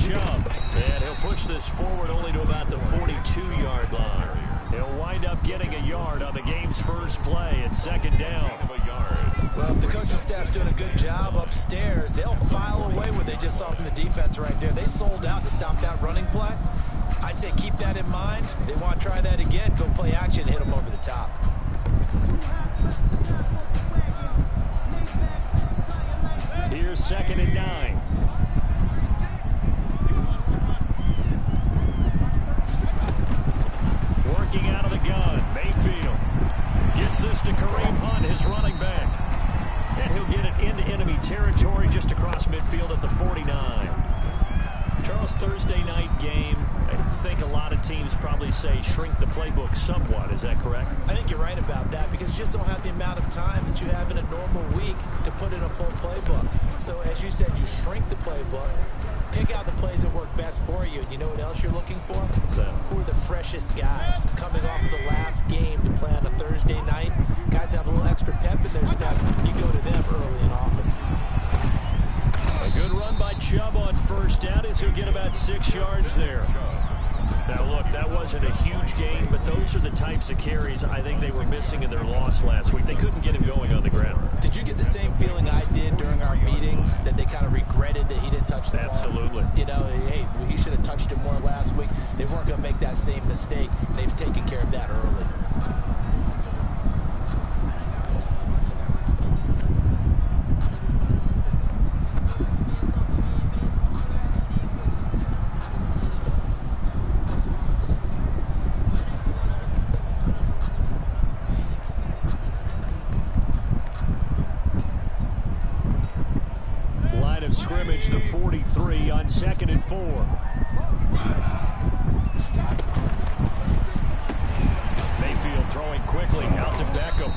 Chubb. And he'll push this forward only to about the 42-yard line. He'll wind up getting a yard on the game's first play. It's second down. Well, if the coaching staff's doing a good job upstairs, they'll file away what they just saw from the defense right there. They sold out to stop that running play. I'd say keep that in mind. They want to try that again. Go play action and hit them over the top. Here's second and 9. Working out of the gun. Mayfield gets this to Kareem Hunt, his running back. And he'll get it into enemy territory just across midfield at the 49. Charles, Thursday night game. I think a lot of teams probably say shrink the playbook somewhat. Is that correct? I think you're right about that because you just don't have the amount of time that you have in a normal week to put in a full playbook. So as you said, you shrink the playbook, pick out the plays that work best for you. You know what else you're looking for? Who are the freshest guys coming off of the last game to play on a Thursday night? Guys have a little extra pep in their step. You go to them early and often. A good run by Chubb on first down as he'll get about 6 yards there. Now, look, that wasn't a huge gain, but those are the types of carries I think they were missing in their loss last week. They couldn't get him going on the ground. Did you get the same feeling I did during our meetings, that they kind of regretted that he didn't touch the ball? Absolutely. You know, hey, he should have touched it more last week. They weren't going to make that same mistake, and they've taken care of that early. Scrimmage the 43 on 2nd and 4. Mayfield throwing quickly out to Beckham.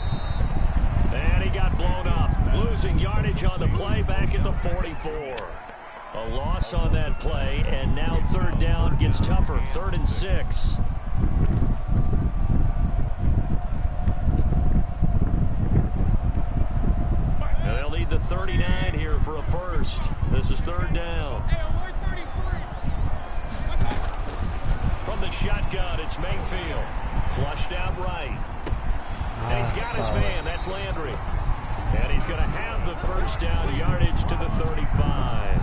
And he got blown up. Losing yardage on the play back at the 44. A loss on that play, and now third down gets tougher. 3rd and 6. They'll need the 39 here for a first. This is 3rd down. From the shotgun, it's Mayfield. Flushed out right. And he's got his man. That's Landry. And he's going to have the first down, yardage to the 35.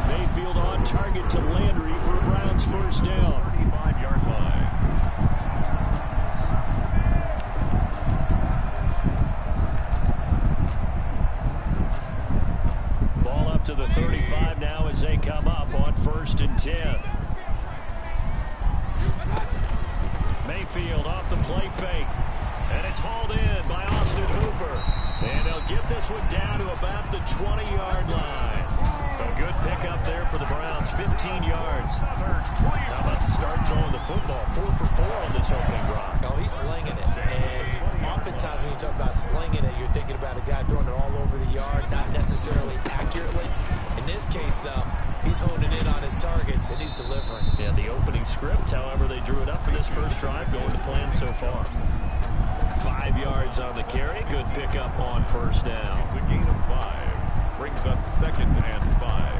Mayfield on target to Landry for a Browns first down. 35-yard line. To the 35 now as they come up on 1st and 10. Mayfield off the play fake. And it's hauled in by Austin Hooper. And they'll get this one down to about the 20-yard line. A good pickup there for the Browns, 15 yards. How about start throwing the football? 4 for 4 on this opening drive. Oh, he's slinging it. And oftentimes when you talk about slinging it, you're thinking about a guy throwing it all over the yard, not necessarily accurately. In this case, though, he's honing in on his targets, and he's delivering. Yeah, the opening script, however, they drew it up for this first drive, going to plan so far. 5 yards on the carry. Good pickup on first down. It's a gain of 5. Brings up 2nd and 5.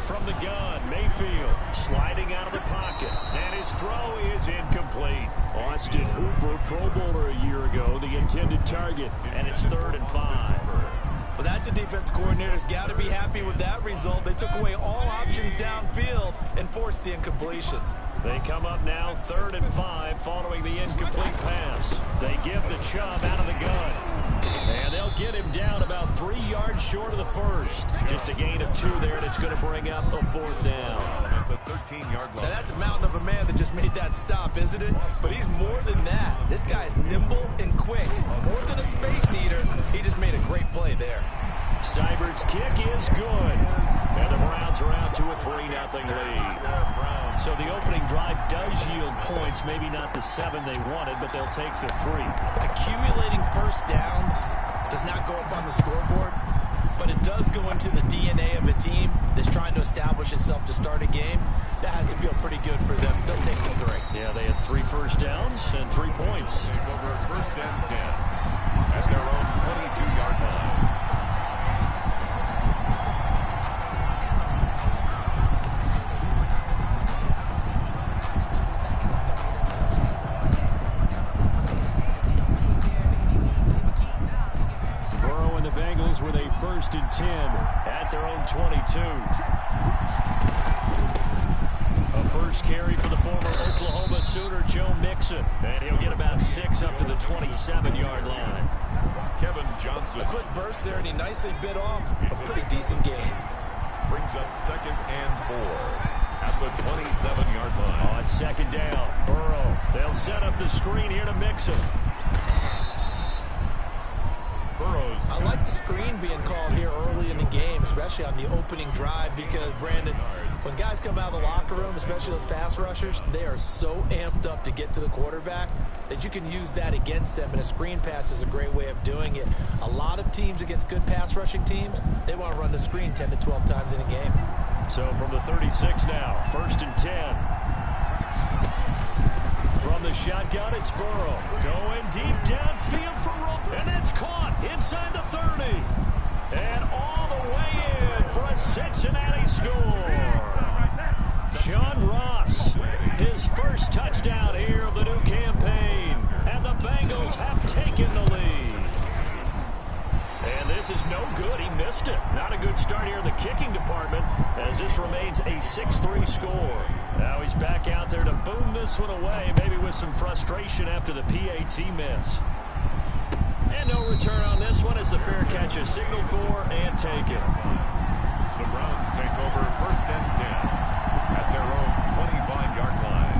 From the gun, Mayfield sliding out of the pocket. And his throw is incomplete. Austin Hooper, Pro Bowler a year ago, the intended target. And it's 3rd and 5. Well, that's a defense coordinator's got to be happy with that result. They took away all options downfield and forced the incompletion. They come up now 3rd and 5 following the incomplete pass. They give the Chubb out of the gun. And they'll get him down about 3 yards short of the first. Just a gain of 2 there, and it's going to bring up a 4th down. At the 13-yard line. Now, that's a mountain of a man that just made that stop, isn't it? But he's more than that. This guy's nimble and quick. More than a space eater, he just made a great play there. Seibert's kick is good. And the Browns are out to a 3-0 lead. So the opening drive does yield points. Maybe not the 7 they wanted, but they'll take the 3. Accumulating first downs does not go up on the scoreboard. but it does go into the DNA of a team that's trying to establish itself to start a game. That has to feel pretty good for them. They'll take the 3. Yeah, they had 3 first downs and 3 points. Over 1st and 10 at their own 22-yard line. With a 1st and 10 at their own 22. A first carry for the former Oklahoma Sooner, Joe Mixon. And he'll get about 6 up to the 27-yard line. Kevin Johnson. A quick burst there, and he nicely bit off a pretty decent gain. Brings up 2nd and 4 at the 27-yard line. On 2nd down, Burrow. They'll set up the screen here to Mixon. I like the screen being called here early in the game, especially on the opening drive, because, Brandon, when guys come out of the locker room, especially those pass rushers, they are so amped up to get to the quarterback that you can use that against them, and a screen pass is a great way of doing it. A lot of teams against good pass rushing teams, they want to run the screen 10 to 12 times in a game. So from the 36 now, 1st and 10. From the shotgun, it's Burrow. Going deep downfield for Roll. And it's caught inside the 30. And all the way in for a Cincinnati score. John Ross, his first touchdown here of the new campaign. And the Bengals have taken the lead. And this is no good. He missed it. Not a good start here in the kicking department, as this remains a 6-3 score. Now he's back out there to boom this one away, maybe with some frustration after the PAT miss. And no return on this one as the fair catch is signaled for and taken. The Browns take over 1st and 10 at their own 25-yard line.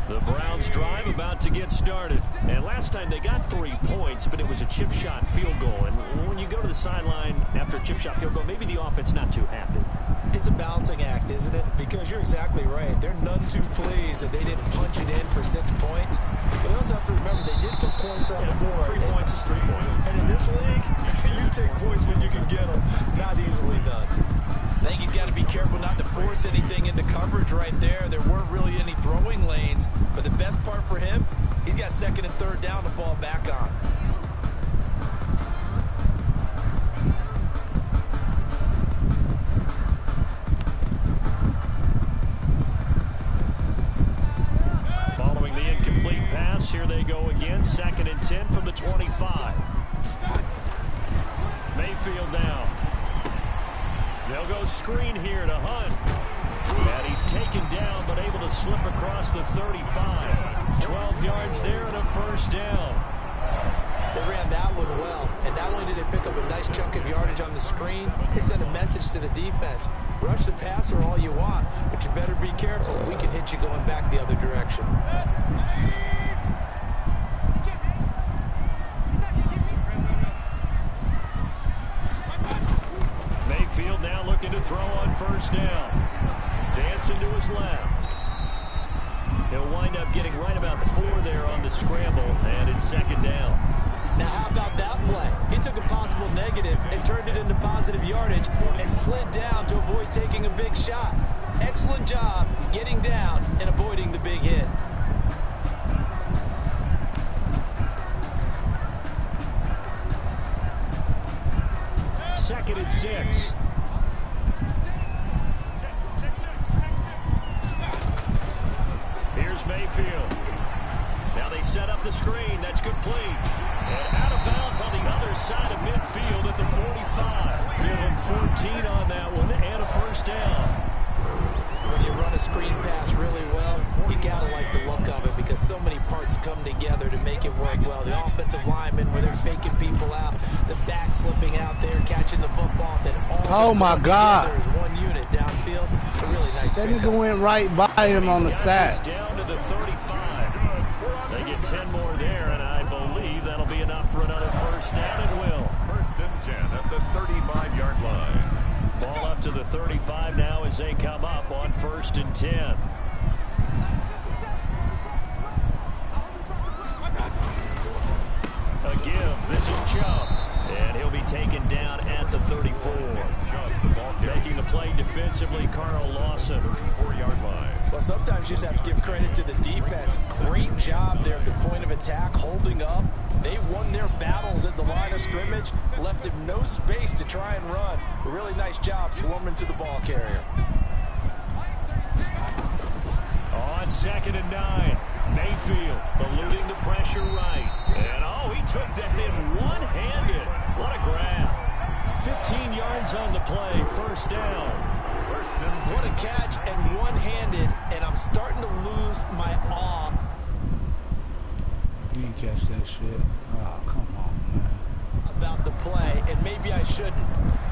The Browns drive about to get started. And last time they got 3 points, but it was a chip shot field goal. And when you go to the sideline after a chip shot field goal, maybe the offense not too happy. It's a balancing act, isn't it? Because you're exactly right. They're none too pleased that they didn't punch it in for 6 points. But you also have to remember they did put points on the board. 3 points is 3 points. And in this league, you take points when you can get them. Not easily done. I think he's got to be careful not to force anything into coverage right there. There weren't really any throwing lanes. But the best part for him, he's got 2nd and 3rd down to fall back on. Following the incomplete pass, here they go again. 2nd and 10 from the 25. Mayfield now. They'll go screen here to Hunt. And he's taken down, but able to slip across the 35. 12 yards there and a 1st down. They ran that one well, and not only did they pick up a nice chunk of yardage on the screen, they sent a message to the defense. Rush the passer all you want, but you better be careful. We can hit you going back the other direction. Mayfield now looking to throw on 1st down. Dancing to his left. He'll wind up getting right about 4 there on the scramble, and it's 2nd down. Now, how about that play? He took a possible negative and turned it into positive yardage and slid down to avoid taking a big shot. Excellent job getting down and avoiding the big hit. Second and 6. Here's Mayfield. Now they set up the screen. That's complete. And out of bounds on the other side of midfield at the 45. Give him 14 on that one and a 1st down. When you run a screen pass really well, you gotta like the look of it because so many parts come together to make it work well. The offensive linemen, where they're faking people out, the back slipping out there, catching the football, then all my God, is one unit downfield. A really nice. That nigga went right by him on the sack. Down to the 35. They get 10 more there, and I believe that'll be enough for another 1st down. It will. 1st and 10 at the 35-yard line. Ball up to the 35 now as they come up on 1st and 10. give. This is Chubb. And he'll be taken down at the 34. Making the play defensively, Carl Lawson. 4-yard line. Well, sometimes you just have to give credit to the defense. Great job there at the point of attack, holding up. They won their battles at the line of scrimmage, left him no space to try and run. A really nice job swarming to the ball carrier. On 2nd and 9, Mayfield eluding the pressure right. And, oh, he took that in one-handed. What a grab. 15 yards on the play, first down. What a catch and one-handed, and I'm starting to lose my awe. You didn't catch that shit. Oh, come on, man. About the play, and maybe I shouldn't.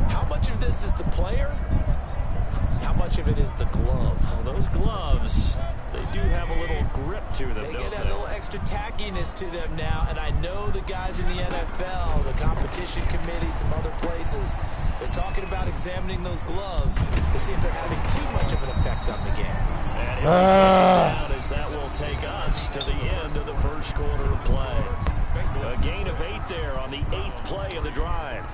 How much of this is the player? How much of it is the glove? Well, those gloves, they do have a little grip to them, They don't get a they? little extra tackiness to them now, and I know the guys in the NFL, the competition committee, some other places, they're talking about examining those gloves to see if they're having too much of an effect on the game. And he'll be taken down as that will take us to the end of the first quarter of play. A gain of 8 there on the 8th play of the drive.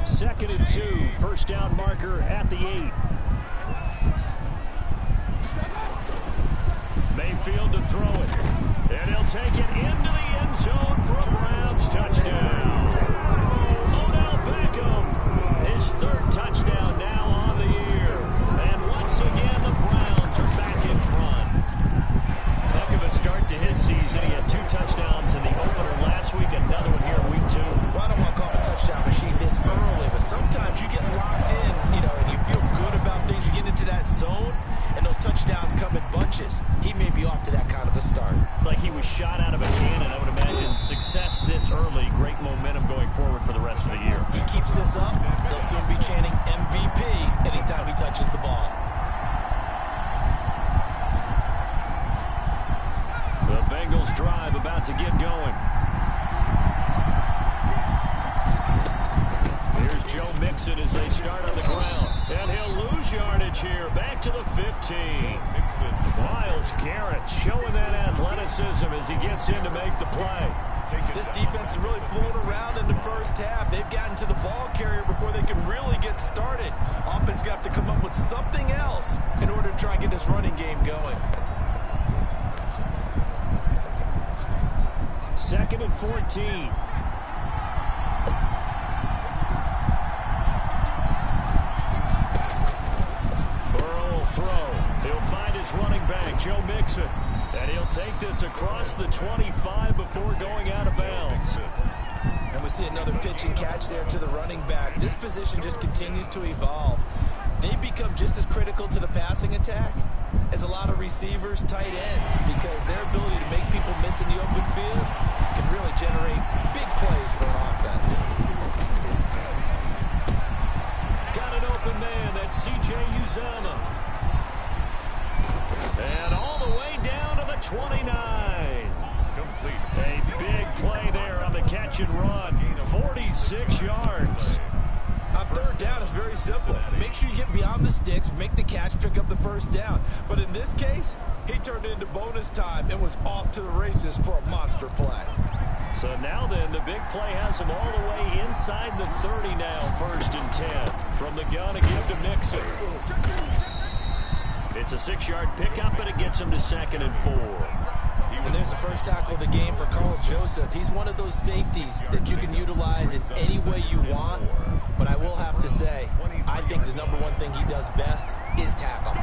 Second and 2, first down marker at the 8. Mayfield to throw it. And he'll take it into the end zone for a Browns touchdown. Odell Beckham, his 3rd touchdown now on the year. And once again, the Browns are back in front. Heck of a start to his season. He had 2 touchdowns in the opener last week, another one here in week 2. Well, I don't want to call him a touchdown machine this early, but sometimes you get locked in, and you feel good about things. You get into that zone, and those touchdowns come in bunches. He may be off to that kind of a start. It's like he was shot out of a cannon. I would imagine success this early, great momentum going forward for the rest of the year. He keeps this up, they'll soon be chanting MVP anytime he touches the ball. The Bengals drive about to get going. Here's Joe Mixon as they start on the ground. And he'll lose yardage here. Back to the 15. Myles Garrett showing that athleticism as he gets in to make the play. This defense is really flown around in the first half. They've gotten to the ball carrier before they can really get started. Offense got to come up with something else in order to try and get this running game going. 2nd and 14. Burrow will throw. He'll find his running back, Joe Mixon. And he'll take this across the 25 before going out of bounds. And we see another pitch and catch there to the running back. This position just continues to evolve. They become just as critical to the passing attack as a lot of receivers, tight ends, because their ability to make people miss in the open field can really generate big plays for an offense. Got an open man, that's C.J. Uzomah. And all the way down to the 29. Complete. A big play there on the catch and run. 46 yards. On 3rd down, it's very simple. Make sure you get beyond the sticks, make the catch, pick up the first down. But in this case, he turned it into bonus time and was off to the races for a monster play. So now then, the big play has him all the way inside the 30 now, 1st and 10. From the gun to give to Mixon. It's a 6-yard pickup, and it gets him to 2nd and 4. And there's the first tackle of the game for Carl Joseph. He's one of those safeties that you can utilize in any way you want. But I will have to say, I think the #1 thing he does best is tackle.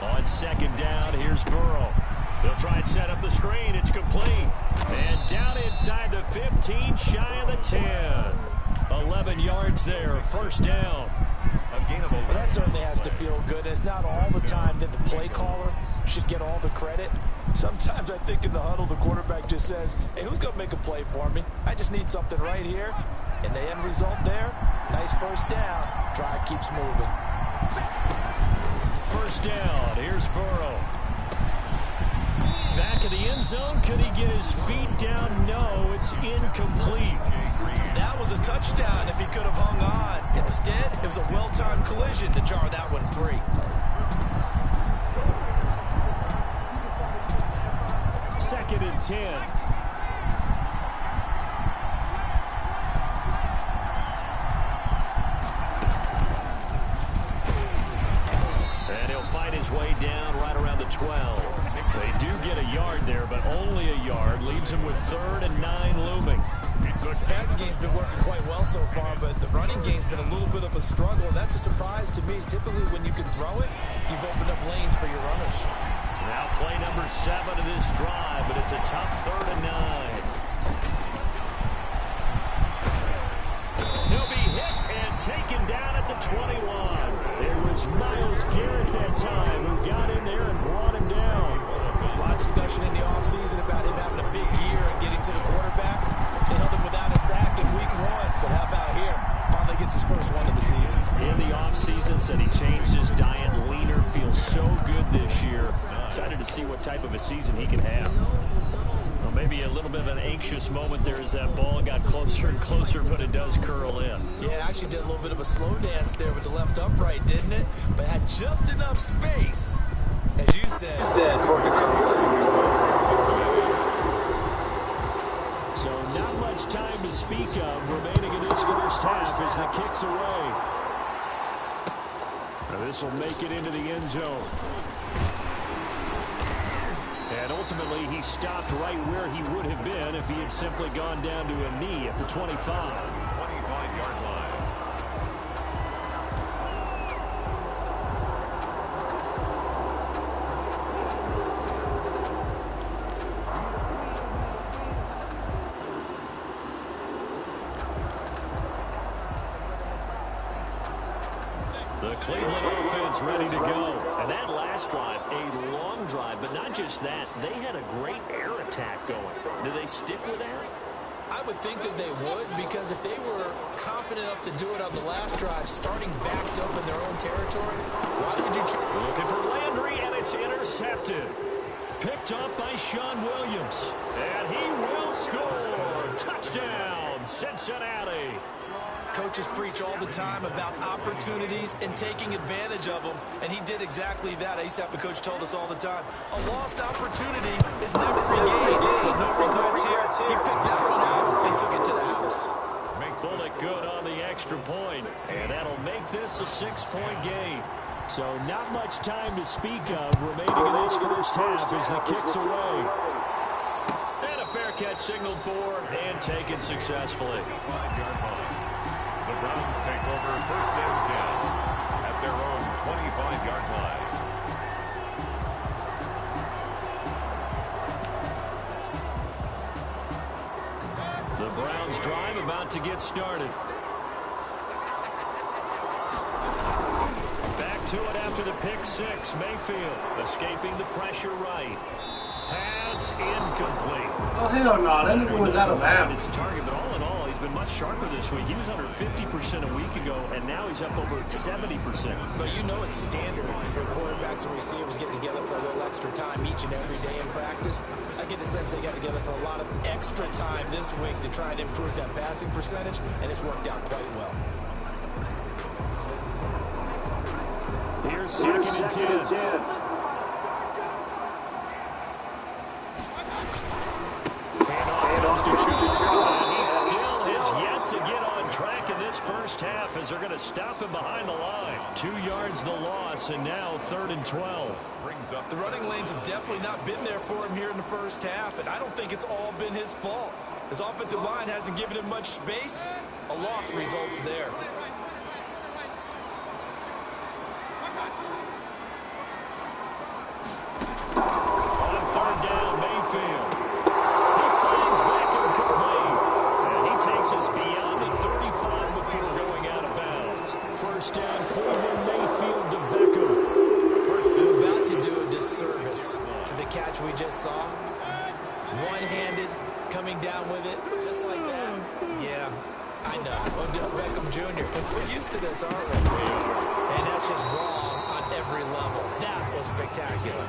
On 2nd down, here's Burrow. They'll try and set up the screen. It's complete. And down inside the 15, shy of the 10. 11 yards there, 1st down. Well, that certainly has to feel good. It's not all the time that the play caller should get all the credit. Sometimes I think in the huddle, the quarterback just says, hey, who's going to make a play for me? I just need something right here. And the end result there, nice 1st down. Drive keeps moving. 1st down, here's Burrow. back of the end zone. Could he get his feet down? No, it's incomplete. That was a touchdown if he could have hung on. Instead, it was a well-timed collision to jar that one free. Second and 10. And he'll fight his way down right around the 12. They do get a yard there, but only a yard. Leaves him with 3rd and 9 looming. The passing game's been working quite well so far, but the running game's been a little bit of a struggle. That's a surprise to me. Typically, when you can throw it, you've opened up lanes for your runners. Now play number 7 of this drive, but it's a tough 3rd and 9. He'll be hit and taken down at the 21. It was Myles Garrett that time who got in there and brought him down. There's a lot of discussion in the offseason about him having a big year and getting to the quarterback. They held him without a sack in week 1, but how about here? Finally gets his first one of the season. In the offseason, said he changed his diet, leaner, feels so good this year. Excited to see what type of a season he can have. Well, maybe a little bit of an anxious moment there as that ball got closer and closer, but it does curl in. Yeah, actually did a little bit of a slow dance there with the left upright, didn't it? But had just enough space, as you said, for it to curl in. So not much time to speak of remaining in this first half as the kick's away. Now this will make it into the end zone. And ultimately, he stopped right where he would have been if he had simply gone down to a knee at the 25. 25-yard line. The Cleveland offense ready to go. And that last drive, a long drive, but not just that. They had a great air attack going. Do they stick with that? I would think that they would, because if they were confident enough to do it on the last drive, starting backed up in their own territory, why would you try? Looking for Landry, and it's intercepted. Picked up by Sean Williams. And he will score. Touchdown, Cincinnati. Coaches preach all the time about opportunities and taking advantage of them, and he did exactly that. I used to have a coach told us all the time, a lost opportunity is never regained. No regrets here. He picked that one out and took it to the house. Pulled it good on the extra point, and that'll make this a 6-point game. So not much time to speak of remaining in this first half as the kick's away. And a fair catch signaled for and taken successfully. 5-yard line. The Browns take over 1st and 10 at their own 25-yard line. The Browns drive about to get started. Back to it after the pick 6. Mayfield escaping the pressure right. Pass incomplete. Oh, hell no. That nigga was out of bounds. Its target, but all in all, he's been much sharper this week. He was under 50% a week ago, and now he's up over 70%. But you know it's standard for quarterbacks and receivers getting together for a little extra time each and every day in practice. I get the sense they got together for a lot of extra time this week to try and improve that passing percentage, and it's worked out quite well. Here's second and 10. And he still has yet to get on track in this first half as they're going to stop him behind the line. 2 yards the loss, and now 3rd and 12. Brings up the running lanes have definitely not been there for him here in the first half, and I don't think it's all been his fault. His offensive line hasn't given him much space. A loss results there. On 3rd down, Mayfield. Takes us beyond the 35 before going out of bounds. First down, Cleveland, Mayfield to Beckham. They're about to do a disservice to the catch we just saw. One-handed, coming down with it, just like that. Yeah, I know. Odell Beckham Jr. We're used to this, aren't we? And that's just wrong on every level. That was spectacular.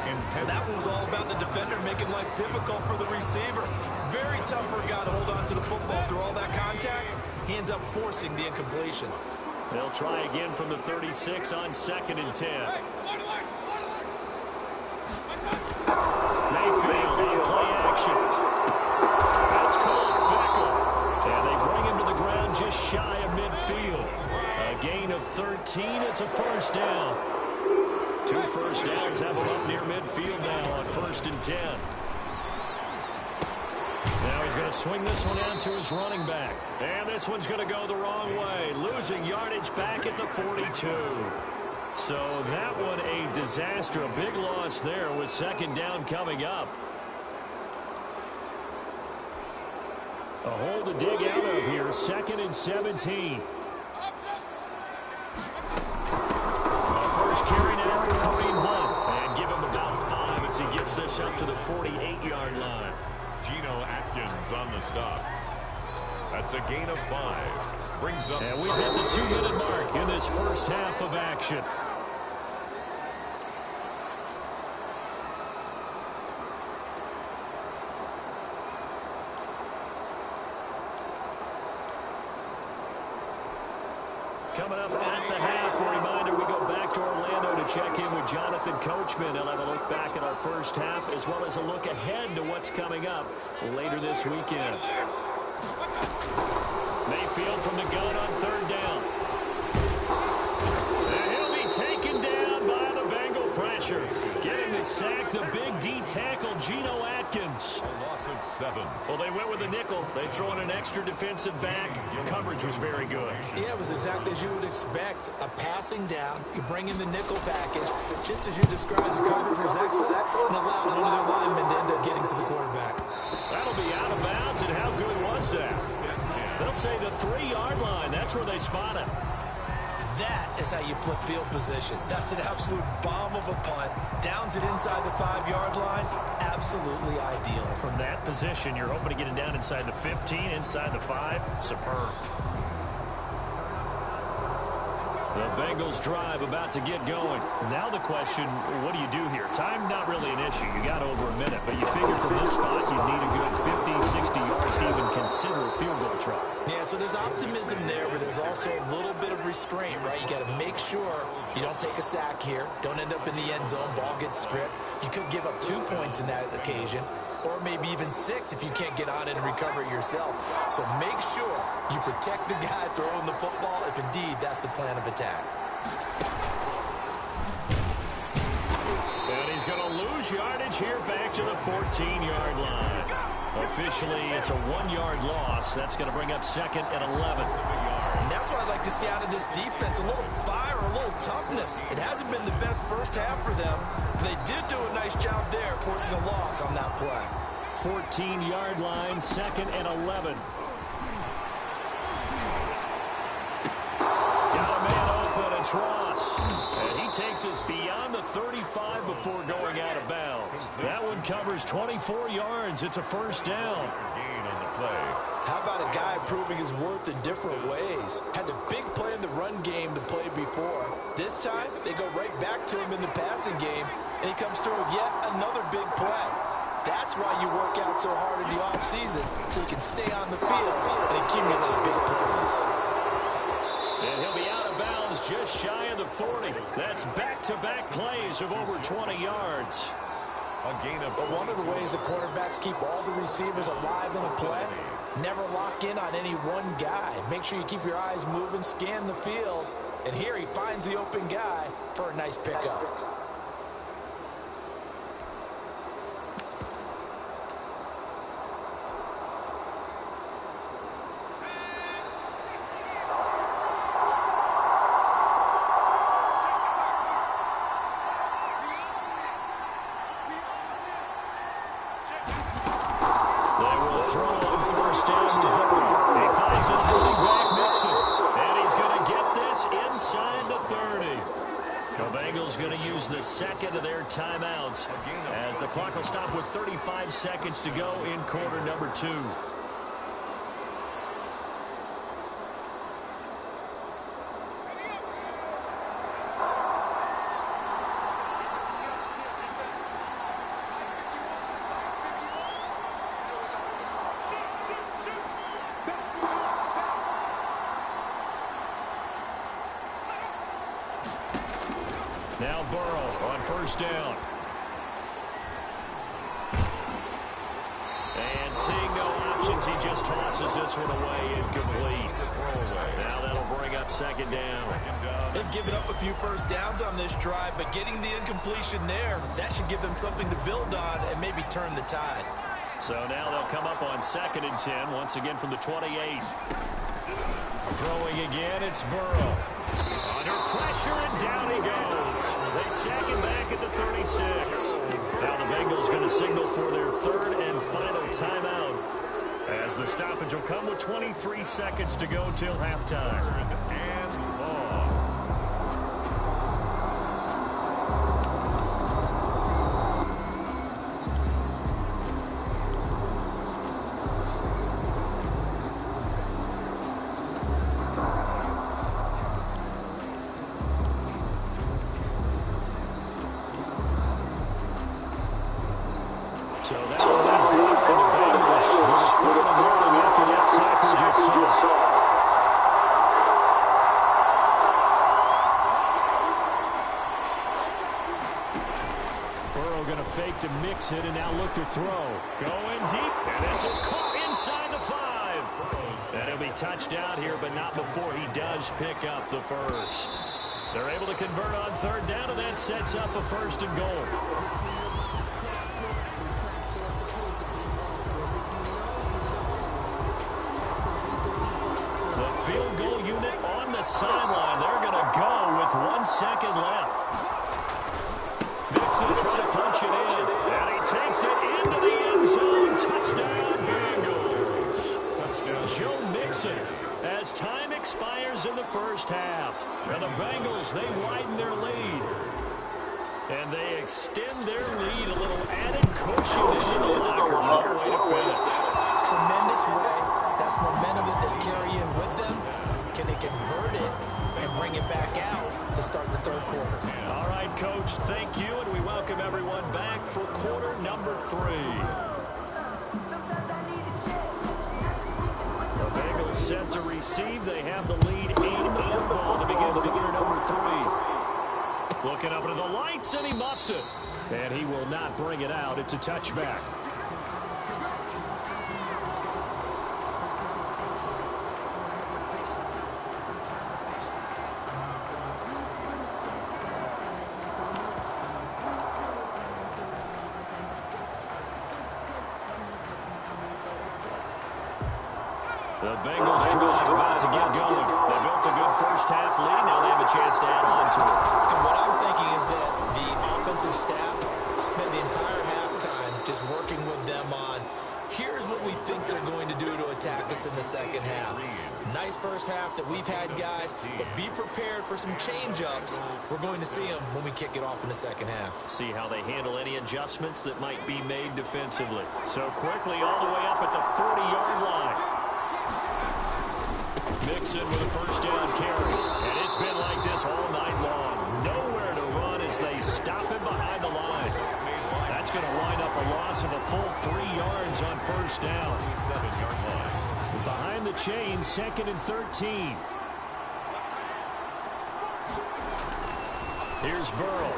intended. That one was all about the defender making life difficult for the receiver. Very tough for a guy to hold on to the football through all that contact. He ends up forcing the incompletion. They'll try again from the 36 on 2nd and 10. Mayfield on play action. That's called Beckham. And they bring him to the ground just shy of midfield. A gain of 13. It's a first down. 2 first downs have him up near midfield now on 1st and 10. Now he's going to swing this one out to his running back. And this one's going to go the wrong way. Losing yardage back at the 42. So that one a disaster. A big loss there with 2nd down coming up. A hole to dig out of here. 2nd and 17. First carry now for Kareem Hunt. And give him about 5 as he gets this up to the 48-yard line. Geno Atkins on the stop. That's a gain of 5. Brings up. And we've hit the 2-minute mark in this first half of action. Coming up at the half, a reminder, we go back to Orlando to check in with Jonathan Coachman. He'll have a look back at our first half as well as a look ahead to what's coming up later this weekend. Mayfield from the gun on 3rd down. And he'll be taken down by the Bengal pressure. Getting the sack, the big D tackle, Geno Atkins. A loss of 7. Well, they went with a nickel. They throw in an extra defensive back. Coverage was very good. Yeah, it was exactly as you would expect. A passing down, you bring in the nickel package, just as you described, the coverage was excellent and allowed one of their linemen to end up getting to the quarterback. That'll be out of bounds, and how good was that? They'll say the 3-yard line. That's where they spot it. That is how you flip field position. That's an absolute bomb of a punt. Downs it inside the 5-yard line. Absolutely ideal. From that position, you're hoping to get it down inside the 15, inside the 5. Superb. The Bengals drive about to get going. Now the question, what do you do here? Time not really an issue. You got over a minute, but you figure from this spot you'd need a good 50, 60 yards to even consider a field goal try. Yeah, so there's optimism there, but there's also a little bit of restraint, right? You got to make sure you don't take a sack here. Don't end up in the end zone. Ball gets stripped. You could give up 2 points in that occasion, or maybe even 6 if you can't get on it and recover it yourself. So make sure you protect the guy throwing the football if indeed that's the plan of attack. And he's going to lose yardage here back to the 14-yard line. Officially, it's a 1-yard loss. That's going to bring up 2nd and 11. And that's what I'd like to see out of this defense, a little fire, a little toughness. It hasn't been the best first half for them. They did do a nice job there, forcing a loss on that play. 14-yard line, 2nd and 11. Got a man open, it's Ross. And he takes us beyond the 35 before going out of bounds. That one covers 24 yards. It's a first down. Gain on the play. How about a guy proving his worth in different ways? Had a big play in the run game to play before. This time, they go right back to him in the passing game, and he comes through with yet another big play. That's why you work out so hard in the offseason, so you can stay on the field and accumulate big plays. And he'll be out of bounds just shy of the 40. That's back-to-back plays of over 20 yards. A gain of. But one of the ways the quarterbacks keep all the receivers alive in a play, never lock in on any one guy. Make sure you keep your eyes moving, scan the field, and here he finds the open guy for a nice pickup. The second of their timeouts as the clock will stop with 35 seconds to go in quarter number 2. Now Burrow on first down. And seeing no options, he just tosses this one away, incomplete. Now that'll bring up second down. They've given up a few first downs on this drive, but getting the incompletion there, that should give them something to build on and maybe turn the tide. So now they'll come up on 2nd and 10, once again from the 28. Throwing again, it's Burrow. Under pressure, and down he goes. They sack him back at the 36. Now the Bengals going to signal for their third and final timeout, as the stoppage will come with 23 seconds to go till halftime. And long. So that will leave Burrow and the Bengals with a third and long after that sack we just saw. Burrow going to fake to mix it and now look to throw. Going deep, and this is caught inside the 5. And he'll be touched out here, but not before he does pick up the first. They're able to convert on third down, and that sets up a 1st and goal. Field goal unit on the sideline. They're going to go with 1 second left. Mixon trying to punch it in. And he takes it into the end zone. Touchdown, Bengals. Touchdown. Joe Mixon, as time expires in the first half. And the Bengals, they widen their lead. And they extend their lead, a little added cushion into the locker room. Way to finish. Tremendous way. That's momentum that they carry in with them. Can they convert it and bring it back out to start the third quarter? All right, Coach, thank you, and we welcome everyone back for quarter number 3. The Bengals set to receive. They have the lead 8 in the football to begin quarter number 3. Looking up into the lights, and he muffs it. And he will not bring it out. It's a touchback. The Bengals drive about to get going. They built a good first half lead. Now they have a chance to add on to it. And what I'm thinking is that the offensive staff spent the entire halftime just working with them on, here's what we think they're going to do to attack us in the second half. Nice first half that we've had, guys, but be prepared for some change-ups. We're going to see them when we kick it off in the second half. See how they handle any adjustments that might be made defensively. So quickly all the way up at the 40-yard line. Mixon with a first down carry. And it's been like this all night long. Nowhere to run as they stop him behind the line. That's going to wind up a loss of a full 3 yards on first down. 7-yard line. Behind the chain, 2nd and 13. Here's Burrow.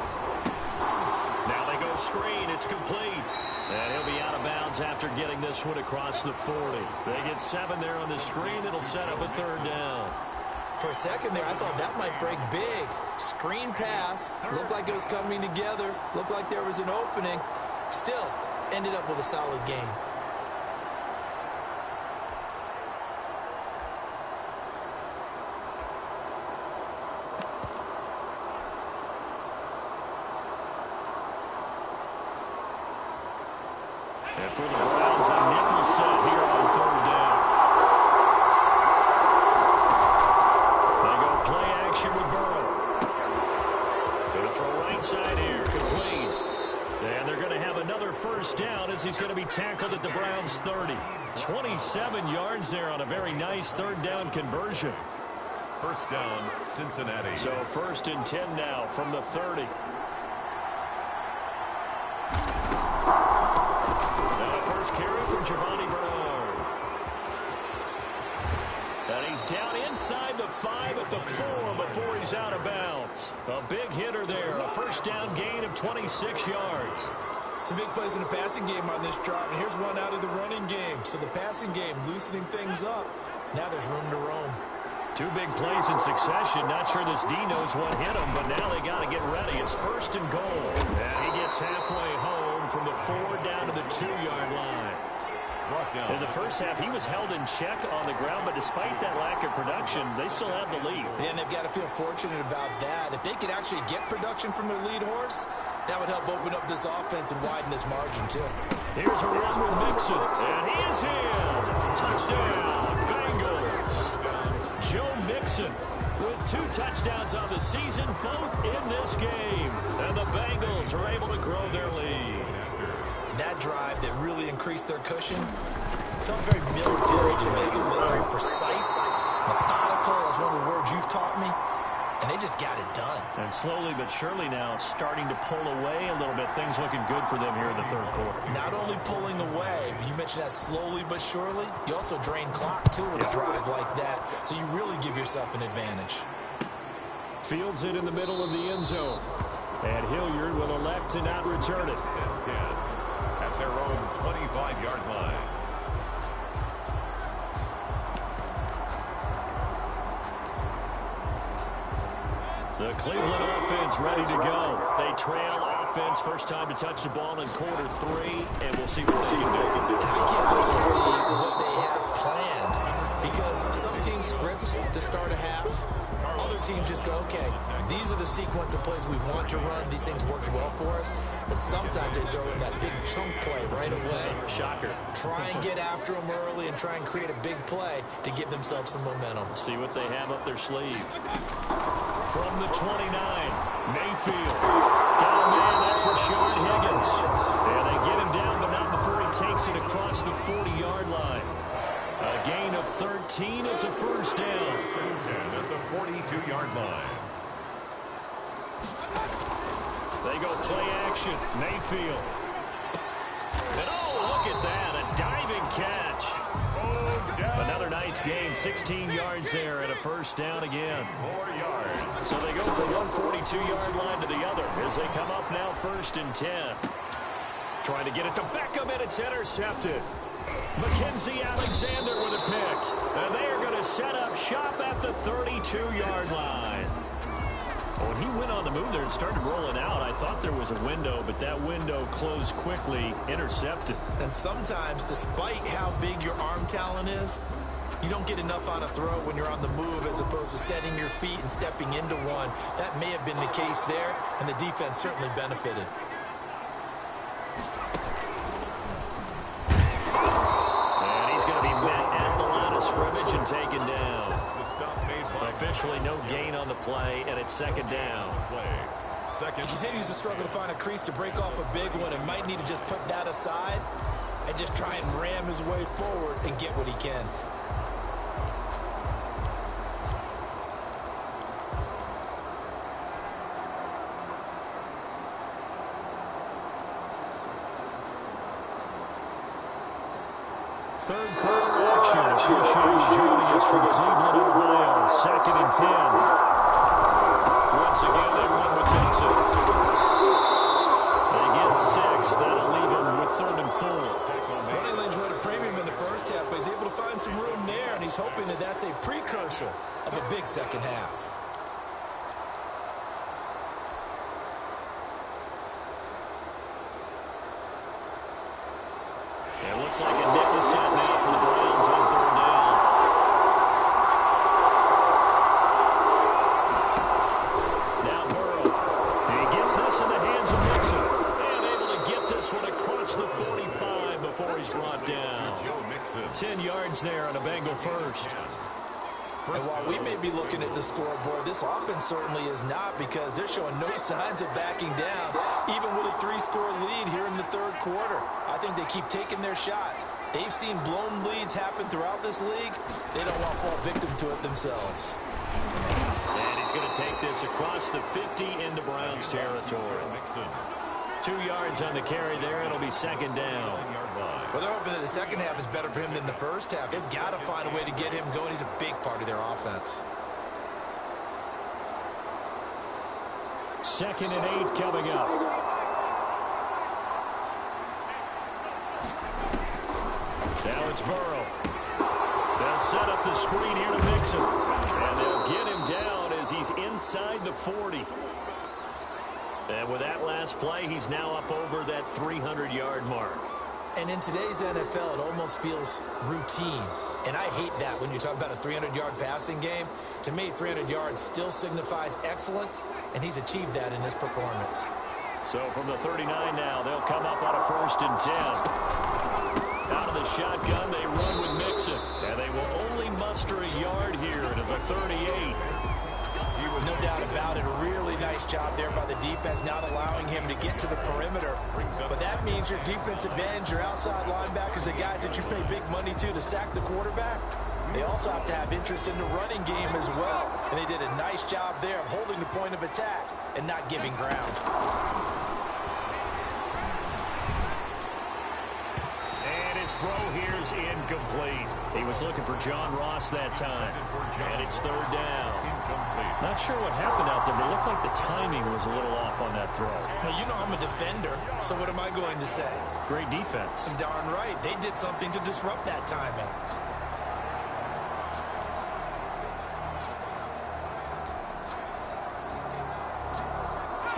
Now they go screen. It's complete. And he'll be out of bounds after getting this one across the 40. They get 7 there on the screen. It'll set up a third down. For a second there, I thought that might break big. Screen pass. Looked like it was coming together. Looked like there was an opening. Still, ended up with a solid game. And for the Browns, a nickel set here on third down. They go play action with Burrow. Going to throw right side here, complete. And they're going to have another first down as he's going to be tackled at the Browns' 30. 27 yards there on a very nice third down conversion. First down, Cincinnati. So 1st and 10 now from the 30. Carry from Giovanni Bernard. And he's He's down inside the 5 at the 4 before he's out of bounds. A big hitter there, a first down gain of 26 yards. Some big plays in the passing game on this drive, and here's one out of the running game. So the passing game loosening things up. Now there's room to roam. 2 big plays in succession. Not sure this D knows what hit him, but now they got to get ready. It's first and goal. And he gets halfway home from the 4 down to the 2-yard line. In the first half, he was held in check on the ground, but despite that lack of production, they still have the lead. And they've got to feel fortunate about that. If they could actually get production from their lead horse, that would help open up this offense and widen this margin, too. Here's a run with Mixon, and he is in. Touchdown, Bengals. Joe Mixon with 2 touchdowns on the season, both in this game. And the Bengals are able to grow their lead. That drive that really increased their cushion felt very military to me. Very precise, methodical, is one of the words you've taught me. And they just got it done. And slowly but surely now starting to pull away a little bit. Things looking good for them here in the third quarter. Not only pulling away, but you mentioned that slowly but surely. You also drain clock, too, with a drive like that. So you really give yourself an advantage. Fields it in the middle of the end zone. And Hilliard will elect to not return it. 10 at their own 25-yard line. The Cleveland offense ready to go. They trail offense. First time to touch the ball in quarter 3, and we'll see what they can do. And I can't wait to see what they have planned, because some teams script to start a half. Other teams just go, okay, these are the sequence of plays we want to run. These things worked well for us. And sometimes they throw in that big chunk play right away. Shocker. Try and get after them early and try and create a big play to give themselves some momentum. See what they have up their sleeve. From the 29, Mayfield. Got a man, that's Rashard Higgins. And they get him down, but not before he takes it across the 40-yard line. A gain of 13, it's a first down. 10 at the 42-yard line. They go play action, Mayfield. And oh, look at that, a diving catch. Another nice gain, 16 yards there and a first down again. 4 yards. So they go from one 42-yard line to the other as they come up now first and 10. Trying to get it to Beckham, and it's intercepted. Mackenzie Alexander with a pick. And they are going to set up shop at the 32-yard line. When he went on the move there and started rolling out, I thought there was a window, but that window closed quickly, intercepted. And sometimes, despite how big your arm talent is, you don't get enough on a throw when you're on the move as opposed to setting your feet and stepping into one. That may have been the case there, and the defense certainly benefited. And he's going to be met at the line of scrimmage and taken down. The stop made by Officially no gain on the play, and it's second down. Second. He continues to struggle to find a crease to break off a big one and might need to just put that aside and just try and ram his way forward and get what he can. Third quarter action. Appreciate you joining us from Cleveland, Ohio. Second and 10. Once again, they run with Mixon. They get 6. That'll leave them with third and 4. Running lanes were at a premium in the first half, but he's able to find some room there, and he's hoping that that's a precursor of a big second half. It looks like a nickel set now for the Browns on third down. Now Burrow. He gets this in the hands of Mixon. And able to get this one across the 45 before he's brought down. 10 yards there on a Bengal first. And while we may be looking at the scoreboard, this offense certainly is not, because they're showing no signs of backing down, even with a 3-score lead here in the third quarter. I think they keep taking their shots. They've seen blown leads happen throughout this league. They don't want to fall victim to it themselves. And he's going to take this across the 50 into Browns territory. 2 yards on the carry there. It'll be second down. Well, they're hoping that the second half is better for him than the first half. They've got to find a way to get him going. He's a big part of their offense. 2nd and 8 coming up. Now it's Burrow. They'll set up the screen here to Mixon. And they'll get him down as he's inside the 40. And with that last play, he's now up over that 300-yard mark. And in today's NFL, it almost feels routine. And I hate that when you talk about a 300-yard passing game. To me, 300 yards still signifies excellence, and he's achieved that in this performance. So from the 39 now, they'll come up on a 1st and 10. Out of the shotgun, they run with Mixon. And they will only muster a yard here to the 38. No doubt about it. A really nice job there by the defense, not allowing him to get to the perimeter. But that means your defensive ends, your outside linebackers, the guys that you pay big money to sack the quarterback, they also have to have interest in the running game as well. And they did a nice job there of holding the point of attack and not giving ground. His throw here is incomplete. He was looking for John Ross that time. And it's 3rd down. Not sure what happened out there, but it looked like the timing was a little off on that throw. Now, you know I'm a defender, so what am I going to say? Great defense. Darn right. They did something to disrupt that timing.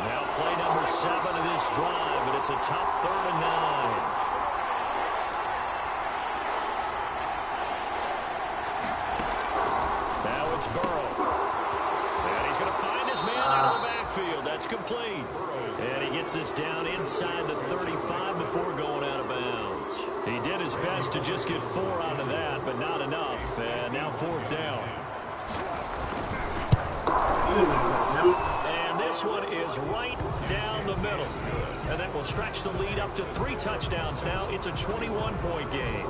Now play number 7 of this drive, but it's a tough 3rd and 9. It's Burrow. And he's going to find his man out of the backfield. That's complete. And he gets this down inside the 35 before going out of bounds. He did his best to just get 4 out of that, but not enough. And now 4th down. And this one is right down the middle. And that will stretch the lead up to 3 touchdowns now. It's a 21-point game.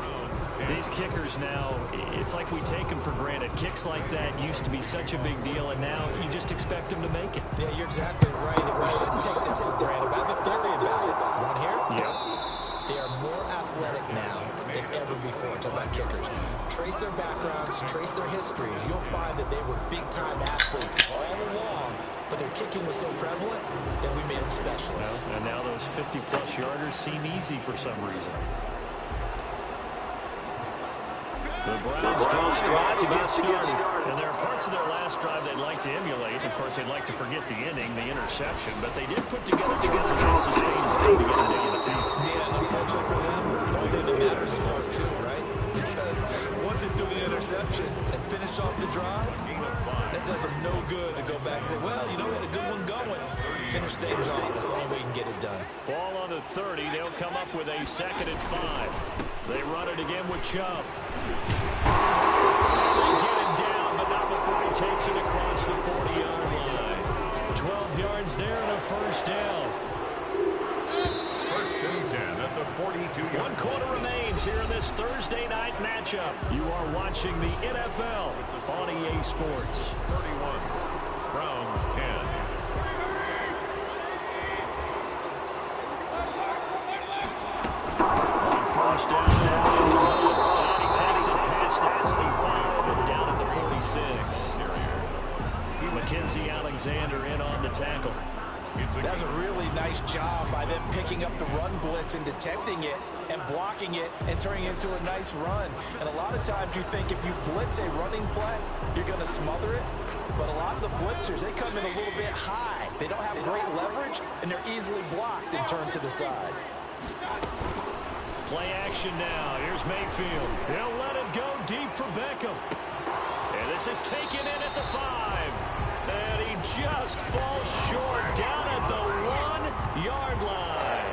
These kickers now, it's like we take them for granted. Kicks like that used to be such a big deal, and now you just expect them to make it. Yeah, you're exactly right. And we shouldn't take them for granted. But I have a theory about it. You want to hear? Yeah. They are more athletic now than ever before. Talk about kickers. Trace their backgrounds, trace their histories. You'll find that they were big-time athletes all along, but their kicking was so prevalent that we made them specialists. Well, and now those 50-plus yarders seem easy for some reason. The Browns try to get started. And there are parts of their last drive they'd like to emulate. Of course, they'd like to forget the inning, the interception, but they did put together drives that they sustained to get a day in the field. Yeah, and unfortunately for them, the only thing that matters is part 2, right? Because once they do the interception and finish off the drive, that does them no good to go back and say, well, you know, we had a good one going. Finish things off. That's the only way you can get it done. Ball on the 30. They'll come up with a 2nd and 5. They run it again with Chubb. They get him down, but not before he takes it across the 40-yard line. 12 yards there and a 1st down. 1st and 10 at the 42-yard. 1 quarter remains here in this Thursday night matchup. You are watching the NFL on EA Sports. 31. Browns 10. On 1st down now. And he takes it past the 45 and down at the 46. Mackenzie Alexander in on the tackle. That's a really nice job by them picking up the run blitz and detecting it and blocking it and turning it into a nice run. And a lot of times you think if you blitz a running play, you're going to smother it. But a lot of the blitzers, they come in a little bit high. They don't have great leverage, and they're easily blocked and turned to the side. Play action now. Here's Mayfield. He'll let it go deep for Beckham. And this is taken in at the 5. And he just falls short down at the 1-yard line.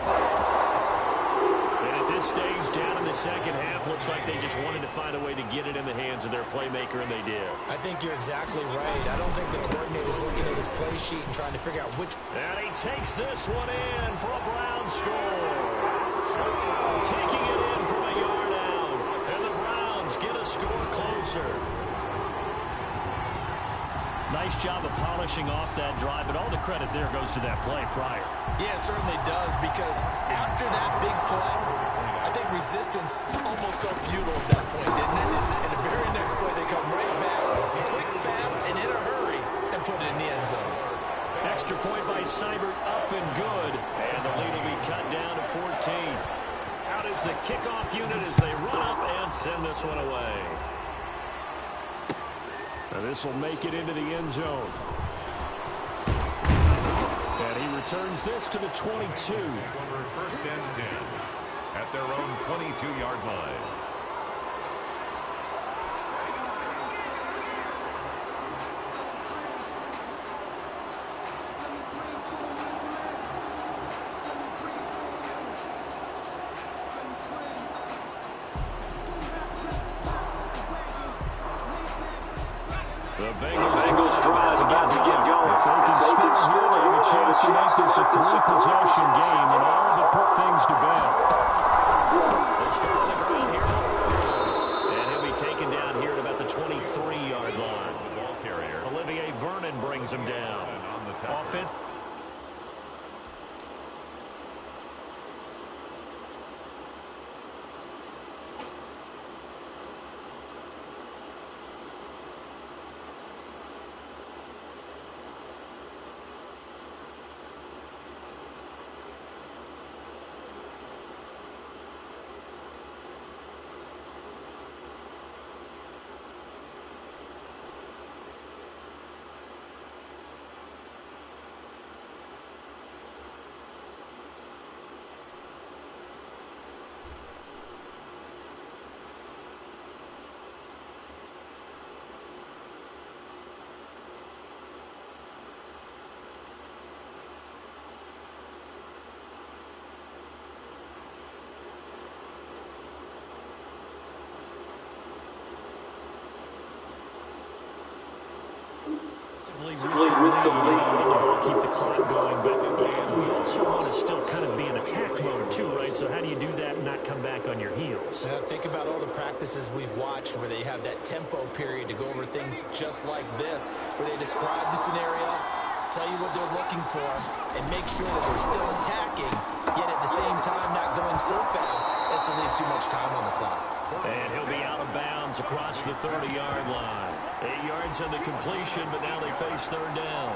And at this stage, down in the second half, looks like they just wanted to find a way to get it in the hands of their playmaker, and they did. I think you're exactly right. I don't think the coordinator's looking at his play sheet and trying to figure out which. And he takes this one in for a Browns score. Taking it in from a yard out. And the Browns get a score closer. Nice job of polishing off that drive, but all the credit there goes to that play prior. Yeah, it certainly does, because after that big play, I think resistance almost felt futile at that point, didn't it? And the very next play, they come right back, quick, fast, and in a hurry, and put it in the end zone. Extra point by Seibert, up and good, and the lead will be cut down to 14. Out is the kickoff unit as they run up and send this one away. And this will make it into the end zone. And he returns this to the 22. First and 10 at their own 22-yard line. The Bengals trying to get going. If they can score here, they have a chance to make this a three-possession game and all but put things to bed. They'll start on the ground here. And he'll be taken down here at about the 23-yard line. The ball carrier. Olivier Vernon brings him down. On the Offense. With the lead, keep the clock going, but we also want to still kind of be in attack mode too, right? So how do you do that and not come back on your heels? Think about all the practices we've watched where they have that tempo period to go over things just like this, where they describe the scenario, tell you what they're looking for, and make sure that they're still attacking, yet at the same time not going so fast as to leave too much time on the clock. And he'll be out of bounds across the 30-yard line. 8 yards on the completion, but now they face third down.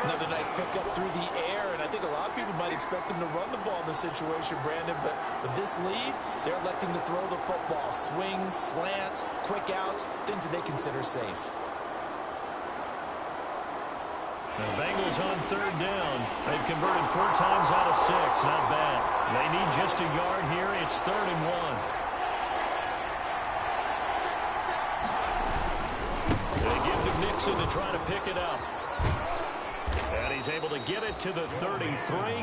Another nice pickup through the air, and I think a lot of people might expect them to run the ball in this situation, Brandon, but with this lead, they're electing to throw the football. Swings, slants, quick outs, things that they consider safe. The Bengals on third down. They've converted 4 times out of 6. Not bad. They need just a yard here. It's 3rd and 1. They give to Mixon to try to pick it up. And he's able to get it to the 33.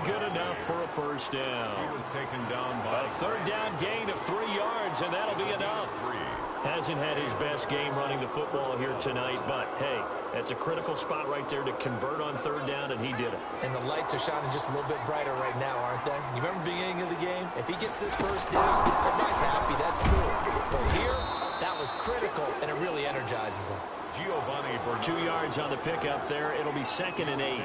Good enough for a first down. He was taken down by a third down gain of 3 yards, and that'll be enough. Hasn't had his best game running the football here tonight, but, hey, that's a critical spot right there to convert on third down, and he did it. And the lights are shining just a little bit brighter right now, aren't they? You remember the beginning of the game? If he gets this first down, everybody's happy. That's cool. But here, that was critical, and it really energizes him. Giovanni Bernard. 2 yards on the pickup there. It'll be 2nd and 8.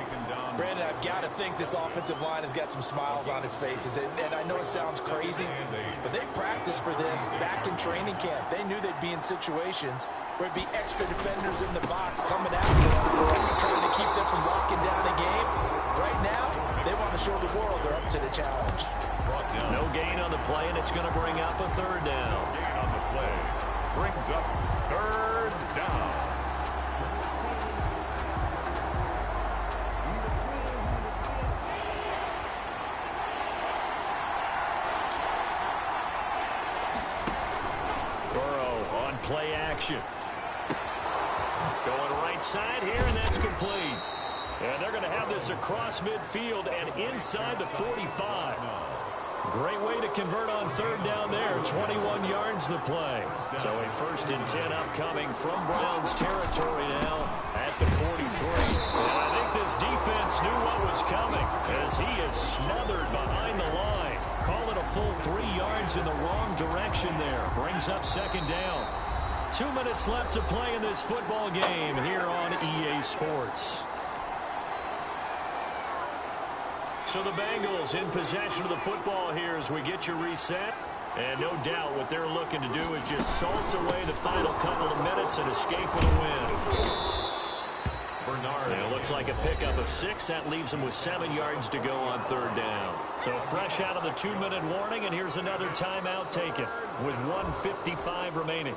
Brandon, I've got to think this offensive line has got some smiles on its faces. And I know it sounds crazy, but they practiced for this back in training camp. They knew they'd be in situations where it'd be extra defenders in the box coming after them, trying to keep them from locking down a game. Right now, they want to show the world they're up to the challenge. No gain on the play, and it's going to bring up a third down. Gain on the play brings up third down. Play action. Going right side here, and that's complete. And they're going to have this across midfield and inside the 45. Great way to convert on third down there. 21 yards the play. So a 1st and 10 upcoming from Browns territory now at the 43. And I think this defense knew what was coming as he is smothered behind the line. Call it a full 3 yards in the wrong direction there. Brings up 2nd down. 2 minutes left to play in this football game here on EA Sports. So the Bengals in possession of the football here as we get you reset. And no doubt what they're looking to do is just salt away the final couple of minutes and escape with a win. Bernard. And it looks like a pickup of 6. That leaves them with 7 yards to go on 3rd down. So fresh out of the 2-minute warning, and here's another timeout taken with 1:55 remaining.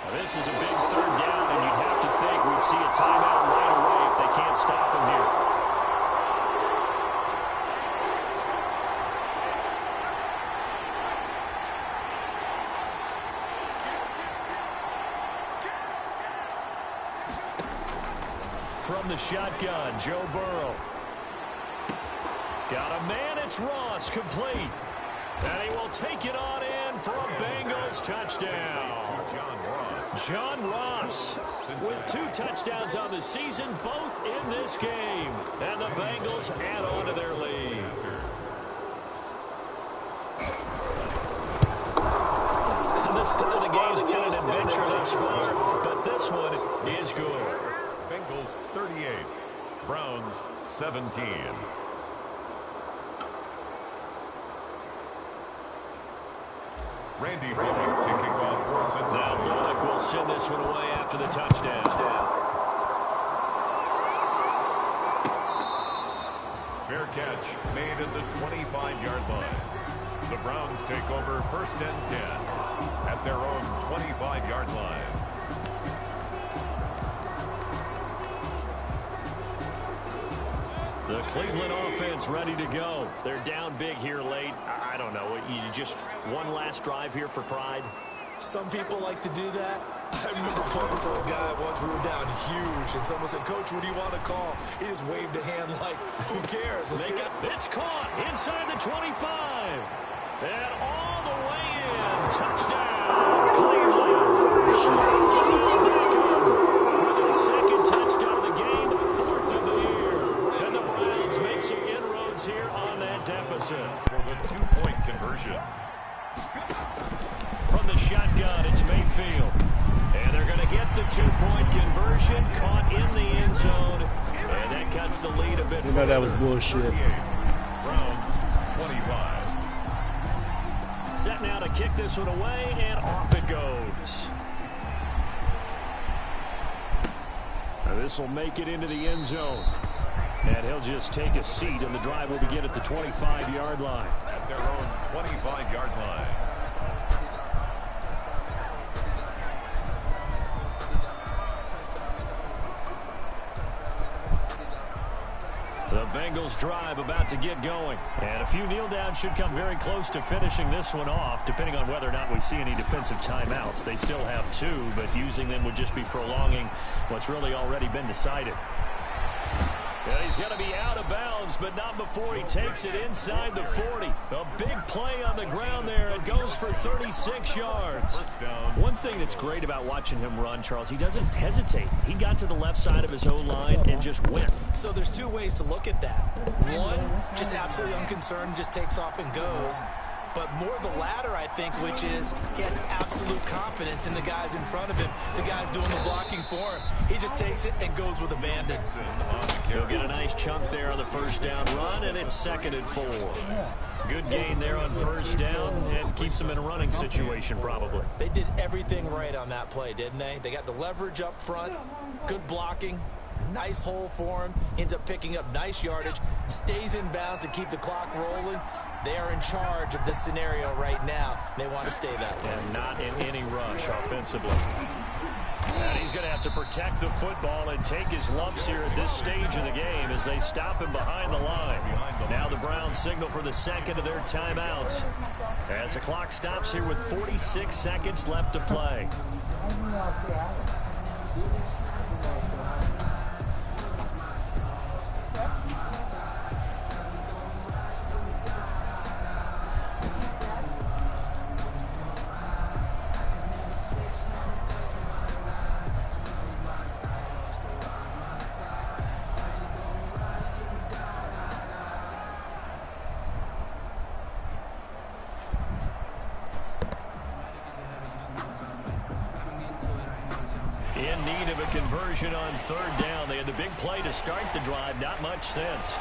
Now this is a big 3rd down, and you'd have to think we'd see a timeout right away if they can't stop them here. From the shotgun, Joe Burrow. Got a man, it's Ross, complete. And he will take it on in for a Bengals touchdown. John Ross with 2 touchdowns on the season, both in this game. And the Bengals add on to their lead. And this part of the game's been an adventure thus far, but this one is good. Bengals 38, Browns 17. Randy Bullock to kick off for Cincinnati. Now Bullock will send this one away after the touchdown. Fair catch made at the 25-yard line. The Browns take over 1st and 10 at their own 25-yard line. The Cleveland offense ready to go. They're down big here late. I don't know. You just one last drive here for pride. Some people like to do that. I remember playing for a guy once. We were down huge, and someone said, "Coach, what do you want to call?" He just waved a hand like, "Who cares? Let's get it." It's caught inside the 25. And all the way in. Touchdown, Cleveland. With its 2nd touchdown of the game, 4th of the year. And the Browns make some inroads here on that deficit. For the 2-point conversion. From the shotgun, it's Mayfield. And they're going to get the 2-point conversion, caught in the end zone. And that cuts the lead a bit. You know that was bullshit. Browns 25. Set now to kick this one away, and off it goes. Now this will make it into the end zone. And he'll just take a seat, and the drive will begin at the 25-yard line. At their own 25-yard line. The Bengals drive about to get going. And a few kneel downs should come very close to finishing this one off, depending on whether or not we see any defensive timeouts. They still have 2, but using them would just be prolonging what's really already been decided. And he's going to be out of bounds, but not before he takes it inside the 40. A big play on the ground there. It goes for 36 yards. One thing that's great about watching him run, Charles, he doesn't hesitate. He got to the left side of his O-line and just went. So there's 2 ways to look at that. One, just absolutely unconcerned, just takes off and goes. But more the latter, I think, which is he has absolute confidence in the guys in front of him, the guys doing the blocking for him. He just takes it and goes with abandon. He'll get a nice chunk there on the 1st down run, and it's 2nd and 4. Good gain there on 1st down, and keeps them in a running situation probably. They did everything right on that play, didn't they? They got the leverage up front, good blocking, nice hole for him, ends up picking up nice yardage, stays in bounds to keep the clock rolling. They are in charge of this scenario right now. They want to stay that way. And not in any rush offensively. And he's going to have to protect the football and take his lumps here at this stage of the game as they stop him behind the line. Now the Browns signal for the 2nd of their timeouts as the clock stops here with 46 seconds left to play. In need of a conversion on third down. They had the big play to start the drive. Not much sense.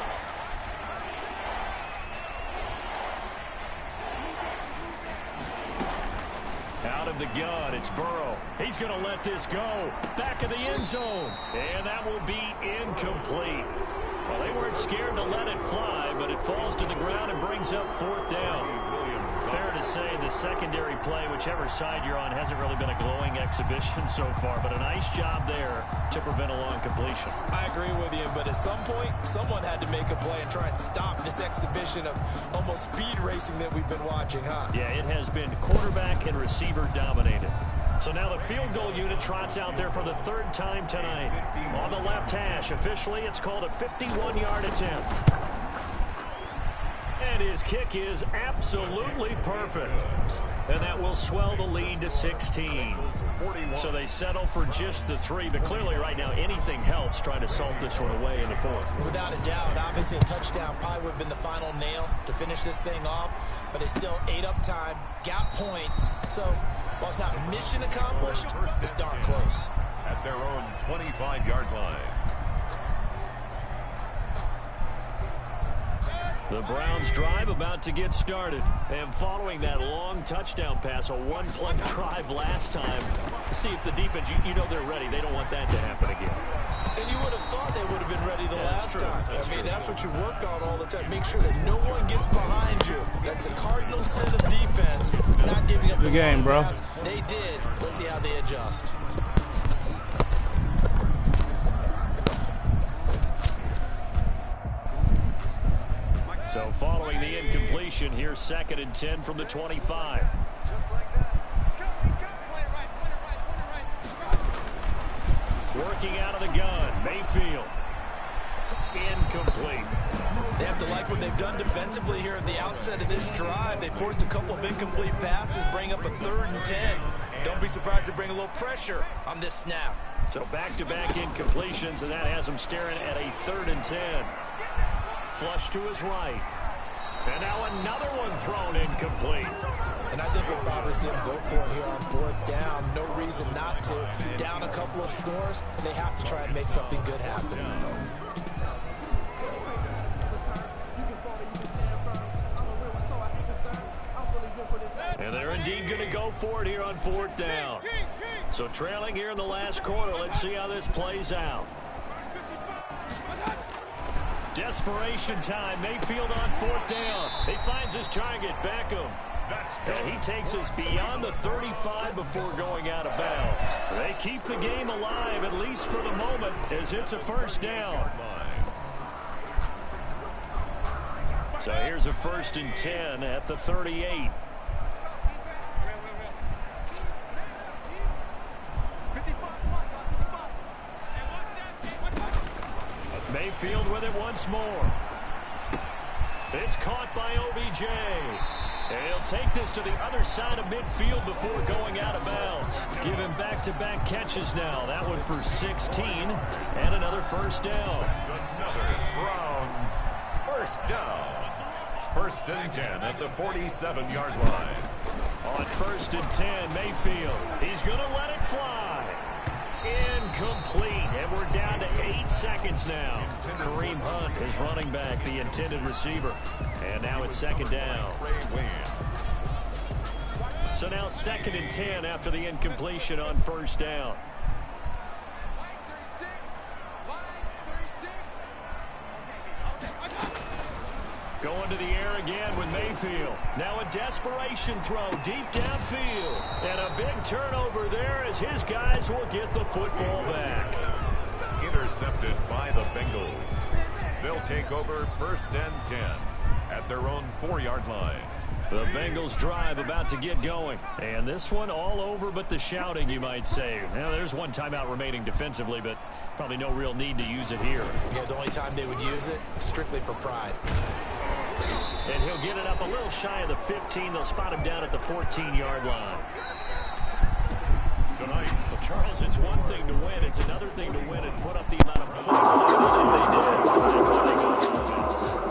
Out of the gun, it's Burrow. He's going to let this go. Back of the end zone. And that will be incomplete. Well, they weren't scared to let it fly, but it falls to the ground and brings up fourth down. Fair to say the secondary play, whichever side you're on, hasn't really been a glowing exhibition so far, but a nice job there to prevent a long completion. I agree with you, but at some point, someone had to make a play and try and stop this exhibition of almost speed racing that we've been watching, huh? Yeah, it has been quarterback and receiver dominated. So now the field goal unit trots out there for the third time tonight. On the left hash, officially, it's called a 51-yard attempt. And his kick is absolutely perfect. And that will swell the lead to 16. So they settle for just the 3, but clearly right now anything helps trying to salt this one away in the fourth. Without a doubt, obviously a touchdown probably would have been the final nail to finish this thing off, but it's still ate up time, got points. So while it's not mission accomplished, it's darn close. At their own 25-yard line. The Browns drive about to get started. And following that long touchdown pass, a one-play drive last time, see if the defense, you know they're ready. They don't want that to happen again. And you would have thought they would have been ready the last time. I mean, that's what you work on all the time. Make sure that no one gets behind you. That's the cardinal sin of defense, not giving up the game, bro. pass. They did. Let's see how they adjust. So following the incompletion, here's 2nd and 10 from the 25. Working out of the gun, Mayfield. Incomplete. They have to like what they've done defensively here at the outset of this drive. They forced a couple of incomplete passes, bring up a 3rd and 10. Don't be surprised to bring a little pressure on this snap. So back-to-back incompletions, and that has them staring at a 3rd and 10. Flush to his right. And now another one thrown incomplete. And I think we'll probably see him go for it here on 4th down. No reason not to. Down a couple of scores, they have to try and make something good happen. And they're indeed going to go for it here on 4th down. So trailing here in the last quarter, let's see how this plays out. Desperation time. Mayfield on 4th down. He finds his target, Beckham. And he takes us beyond the 35 before going out of bounds. They keep the game alive, at least for the moment, as it's a 1st down. So here's a 1st and 10 at the 38. Mayfield with it once more. It's caught by OBJ. And he'll take this to the other side of midfield before going out of bounds. Give him back-to-back catches now. That one for 16 and another 1st down. Another Browns 1st down. 1st and 10 at the 47-yard line. On 1st and 10, Mayfield. He's going to let it fly. Incomplete, and we're down to 8 seconds now. Kareem Hunt is running back, the intended receiver. And now it's 2nd down. So now 2nd and 10 after the incompletion on 1st down. Going to the air again with Mayfield. Now a desperation throw deep downfield. And a big turnover there as his guys will get the football back. Intercepted by the Bengals. They'll take over 1st and 10 at their own 4-yard line. The Bengals drive about to get going. And this one all over but the shouting, you might say. Now, there's one timeout remaining defensively, but probably no real need to use it here. Yeah, the only time they would use it, strictly for pride. And he'll get it up a little shy of the 15. They'll spot him down at the 14-yard line. Tonight, Well, Charles, it's one thing to win. It's another thing to win and put up the amount of points that they did.